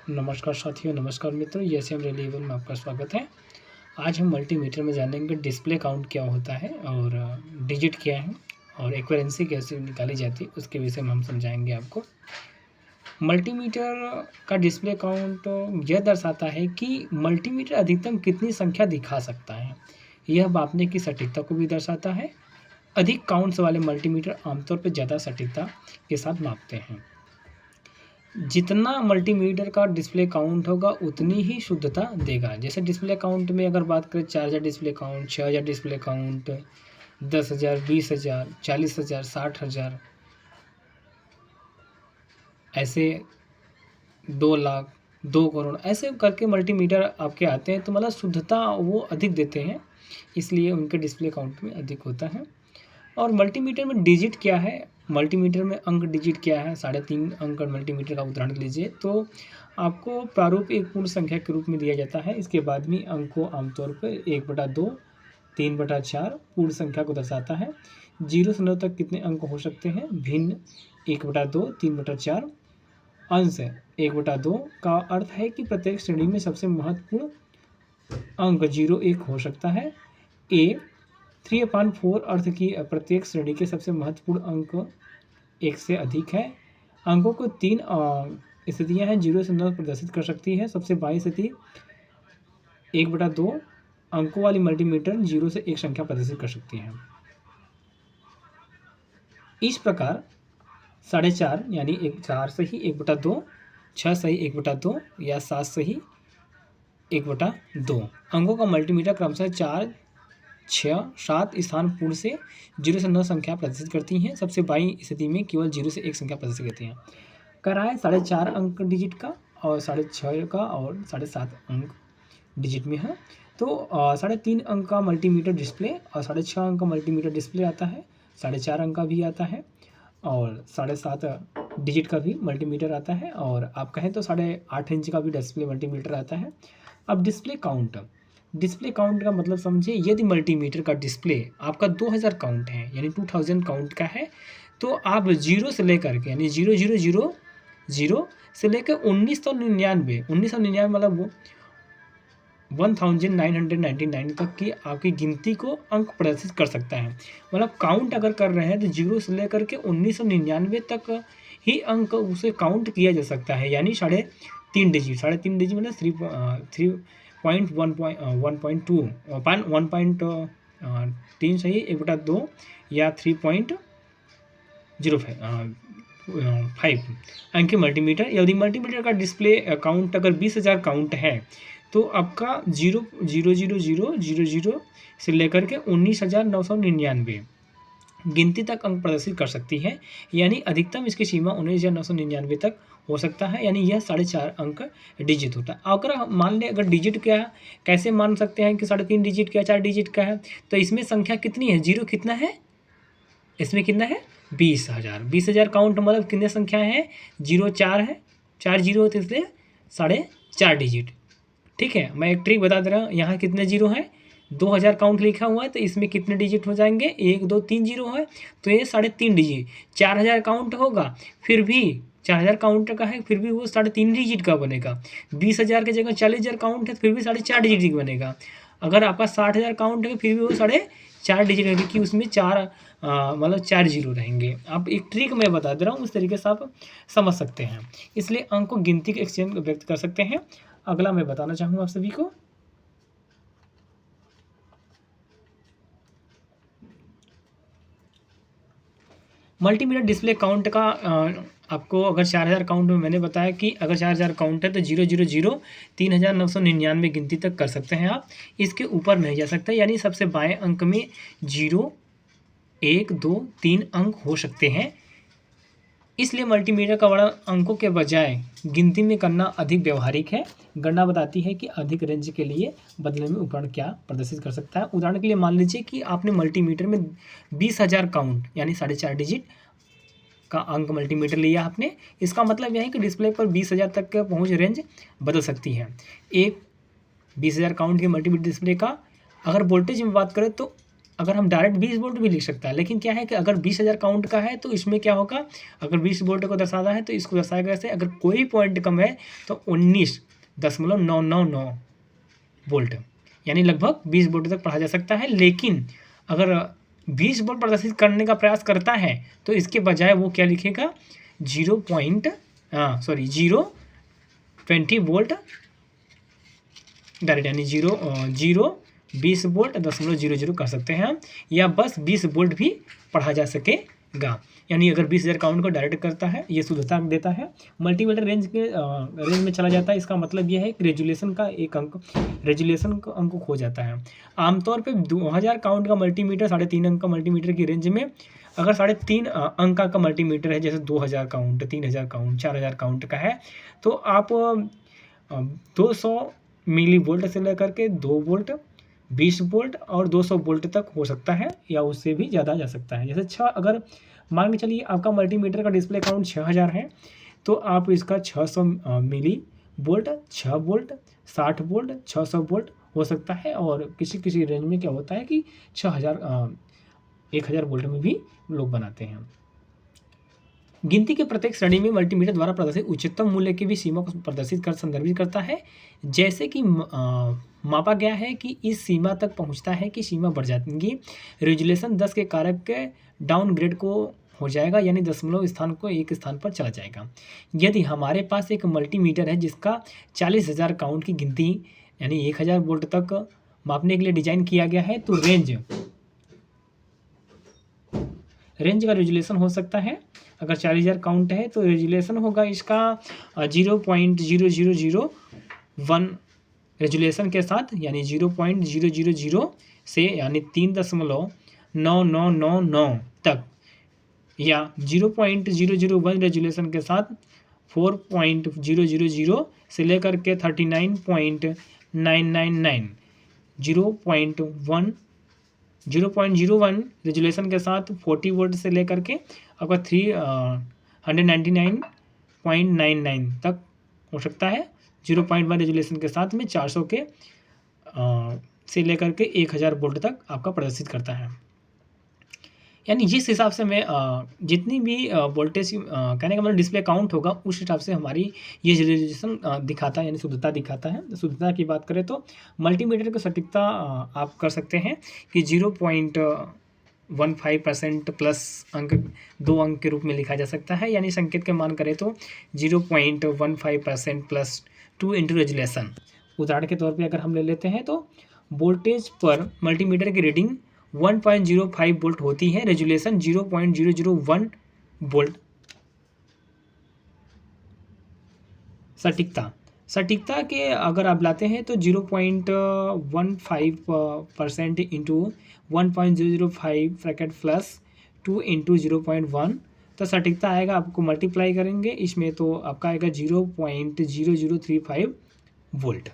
नमस्कार साथियों, नमस्कार मित्रों, एसएम रिलेबल में आपका स्वागत है। आज हम मल्टीमीटर में जानेंगे डिस्प्ले काउंट क्या होता है और डिजिट क्या है और एक्यूरेंसी कैसे निकाली जाती है, उसके विषय में हम समझाएंगे आपको। मल्टीमीटर का डिस्प्ले काउंट यह दर्शाता है कि मल्टीमीटर अधिकतम कितनी संख्या दिखा सकता है। यह मापने की सटीकता को भी दर्शाता है। अधिक काउंट्स वाले मल्टीमीटर आमतौर पर ज़्यादा सटीकता के साथ मापते हैं। जितना मल्टीमीटर का डिस्प्ले काउंट होगा उतनी ही शुद्धता देगा। जैसे डिस्प्ले काउंट में अगर बात करें 4000 डिस्प्ले काउंट, 6000 डिस्प्ले काउंट, 10,000, 20,000, 40,000, 60,000, ऐसे 2 लाख, 2 करोड़ ऐसे करके मल्टीमीटर आपके आते हैं, तो मतलब शुद्धता वो अधिक देते हैं, इसलिए उनके डिस्प्ले काउंट में अधिक होता है। और मल्टीमीटर में डिजिट क्या है, मल्टीमीटर में अंक डिजिट क्या है। 3.5 अंक मल्टीमीटर का उदाहरण लीजिए तो आपको प्रारूप एक पूर्ण संख्या के रूप में दिया जाता है। इसके बाद में अंक को आमतौर पर 1/2, 3/4 पूर्ण संख्या को दर्शाता है। 0 से 9 तक कितने अंक हो सकते हैं? भिन्न 1/2, 3/4। अंश 1/2 का अर्थ है कि प्रत्येक श्रेणी में सबसे महत्वपूर्ण अंक 0, 1 हो सकता है। 3/4 अर्थ की प्रत्येक श्रेणी के सबसे महत्वपूर्ण अंक 1 से अधिक है। अंकों को 3 स्थितियाँ हैं 0 से 9 प्रदर्शित कर सकती है। सबसे बाईं स्थिति 1/2 अंकों वाली मल्टीमीटर 0 से 1 संख्या प्रदर्शित कर सकती है। इस प्रकार 4.5 यानी 4 सही 1/2, 6 सही 1/2 या 7 सही 1/2 अंकों का मल्टीमीटर क्रमशः 4, 6, 7 स्थान पूर्ण से 0 से 9 संख्या प्रदर्शित करती हैं। सबसे बाईं स्थिति में केवल 0 से 1 संख्या प्रदर्शित करती हैं। कराए 4.5 अंक डिजिट का और 6.5 का और 7.5 अंक डिजिट में है। तो 3.5 अंक का मल्टीमीटर डिस्प्ले और 6.5 अंक का मल्टीमीटर डिस्प्ले आता है। 4.5 अंक का भी आता है और 7.5 डिजिट का भी मल्टीमीटर आता है, और आप कहें तो 8.5 इंच का भी डिस्प्ले मल्टीमीटर आता है। अब डिस्प्ले काउंट का मतलब समझिए, यदि मल्टीमीटर का डिस्प्ले आपका 2000 काउंट है यानी 2000 काउंट का है, तो आप 0 से लेकर के यानी 0000 से लेकर 1999 मतलब वो 1999 तक की आपकी गिनती को अंक प्रदर्शित कर सकता है। मतलब काउंट अगर कर रहे हैं तो 0 से लेकर के 1999 तक ही अंक उसे काउंट किया जा सकता है, यानी 3.5 डिजिट। 3.5 डिजिट मतलब 1.3 सही 1/2 या 3.05 अंक के मल्टीमीटर। यदि मल्टीमीटर का डिस्प्ले काउंट अगर 20,000 काउंट है तो आपका 0.00000 से लेकर के 19,999 गिनती तक अंक प्रदर्शित कर सकती है, यानी अधिकतम इसकी सीमा 19,999 तक हो सकता है, यानी यह 4.5 अंक डिजिट होता है। अगर मान लें अगर डिजिट क्या है, कैसे मान सकते हैं कि 3.5 डिजिट का 4 डिजिट का है, तो इसमें संख्या कितनी है, 0 कितना है, इसमें कितना है 20,000 काउंट मतलब कितने संख्या है, 0 4 है, 4 0 होते इसलिए 4.5 डिजिट। ठीक है, मैं एक ट्रिक बता दे रहा हूँ। यहाँ कितने 0 है, 2000 काउंट लिखा हुआ है, तो इसमें कितने डिजिट हो जाएंगे, 1 2 3 0 है, तो ये 3.5 डिजिट। 4000 काउंट होगा, फिर भी 4000 काउंट का है, फिर भी वो 3.5 डिजिट का बनेगा। 20,000 की जगह 40,000 काउंट है, फिर भी 4.5 डिजिट का बनेगा। अगर आपका 60,000 काउंट है, फिर भी वो 4.5 डिजिट रहेगी, कि उसमें 4 मतलब 4 0 रहेंगे। आप एक ट्रिक मैं बता दे रहा हूँ, उस तरीके से आप समझ सकते हैं। इसलिए अंक को गिनती के एक्सचेंज व्यक्त कर सकते हैं। अगला मैं बताना चाहूँगा आप सभी को, मल्टीमीटर डिस्प्ले काउंट का आपको अगर 4000 काउंट में मैंने बताया कि अगर 4000 काउंट है तो 000 3,999 गिनती तक कर सकते हैं आप, इसके ऊपर नहीं जा सकता। यानी सबसे बाएं अंक में 0, 1, 2, 3 अंक हो सकते हैं। इसलिए मल्टीमीटर का वर्णन अंकों के बजाय गिनती में करना अधिक व्यवहारिक है। गणना बताती है कि अधिक रेंज के लिए बदले में उपकरण क्या प्रदर्शित कर सकता है। उदाहरण के लिए मान लीजिए कि आपने मल्टीमीटर में 20,000 काउंट यानी 4.5 डिजिट का अंक मल्टीमीटर लिया आपने। इसका मतलब यह है कि डिस्प्ले पर 20,000 तक का पहुँच रेंज बदल सकती है। एक 20,000 काउंट के मल्टीमीटर डिस्प्ले का अगर वोल्टेज में बात करें तो अगर हम डायरेक्ट 20 वोल्ट भी लिख सकता है, लेकिन क्या है कि अगर 20,000 काउंट का है तो इसमें क्या होगा, अगर 20 वोल्ट को दर्शाना है तो इसको दर्शाएगा ऐसे, अगर कोई पॉइंट कम है तो 19.999 वोल्ट, यानी लगभग 20 वोल्ट तक पढ़ा जा सकता है। लेकिन अगर 20 वोल्ट प्रदर्शित करने का प्रयास करता है तो इसके बजाय वो क्या लिखेगा, 0.20 वोल्ट डायरेक्ट, यानी 20 वोल्ट 0.00 कर सकते हैं हम, या बस 20 वोल्ट भी पढ़ा जा सकेगा। यानी अगर 20,000 काउंट को डायरेक्ट करता है, ये शुद्धता देता है, मल्टीमीटर रेंज में चला जाता है। इसका मतलब यह है कि रेजुलेशन का अंक खो जाता है। आमतौर पे 2000 काउंट का मल्टीमीटर 3.5 अंक का मल्टीमीटर की रेंज में, अगर 3.5 अंक का मल्टीमीटर है, जैसे 2000 काउंट, 3000 काउंट, 4000 काउंट का है, तो आप 200 मिली वोल्ट से लेकर के 2 वोल्ट, 20 वोल्ट और 200 वोल्ट तक हो सकता है, या उससे भी ज़्यादा जा सकता है। जैसे अगर मान के चलिए आपका मल्टीमीटर का डिस्प्ले काउंट 6000 है, तो आप इसका 600 millivolt, 6 volt, 60 volt, 600 volt हो सकता है। और किसी किसी रेंज में क्या होता है कि 1000 वोल्ट में भी लोग बनाते हैं। गिनती के प्रत्येक श्रेणी में मल्टीमीटर द्वारा प्रदर्शित उच्चतम मूल्य की भी सीमा को संदर्भित करता है। जैसे कि मापा गया है कि इस सीमा तक पहुंचता है कि सीमा बढ़ जाएगी, रेजुलेशन 10 के कारक के डाउनग्रेड को हो जाएगा, यानी दशमलव स्थान को एक स्थान पर चला जाएगा। यदि हमारे पास एक मल्टीमीटर है जिसका 40,000 काउंट की गिनती यानी 1000 वोल्ट तक मापने के लिए डिजाइन किया गया है, तो रेंज का रेजुलेशन हो सकता है, अगर 40,000 काउंट है तो रेजुलेशन होगा इसका 0.0001 रेजुलेशन के साथ, यानी 0.000 से यानी 3.9999 तक, या 0.001 रेजुलेशन के साथ 4.000 से लेकर के 39.999, 0.01 रेजुलेशन के साथ 40 वोल्ट से लेकर के आपका 399.99 तक हो सकता है। 0.1 रेजुलेशन के साथ में 400 के से लेकर के 1000 वोल्ट तक आपका प्रदर्शित करता है। यानी जिस हिसाब से मैं जितनी भी वोल्टेज कहने का मतलब डिस्प्ले काउंट होगा, उस हिसाब से हमारी ये रेजुलेशन दिखाता है, यानी शुद्धता दिखाता है। शुद्धता की बात करें तो मल्टीमीटर की सटीकता आप कर सकते हैं कि 0.15% प्लस अंक 2 अंक के रूप में लिखा जा सकता है, यानी संकेत के मान करें तो 0.15% प्लस 2 इंटू रेजुलेशन। उदाहरण के तौर पे अगर हम ले लेते हैं तो वोल्टेज पर मल्टीमीटर की रीडिंग 1.05 वोल्ट होती है, रेजुलेशन 0.001 वोल्ट। सटीकता के अगर आप लाते हैं तो 0.15% इंटू 1.005 ब्रैकेट प्लस 2 इंटू 0.1, तो सटीकता आएगा, आपको मल्टीप्लाई करेंगे इसमें तो आपका आएगा 0.0035 वोल्ट।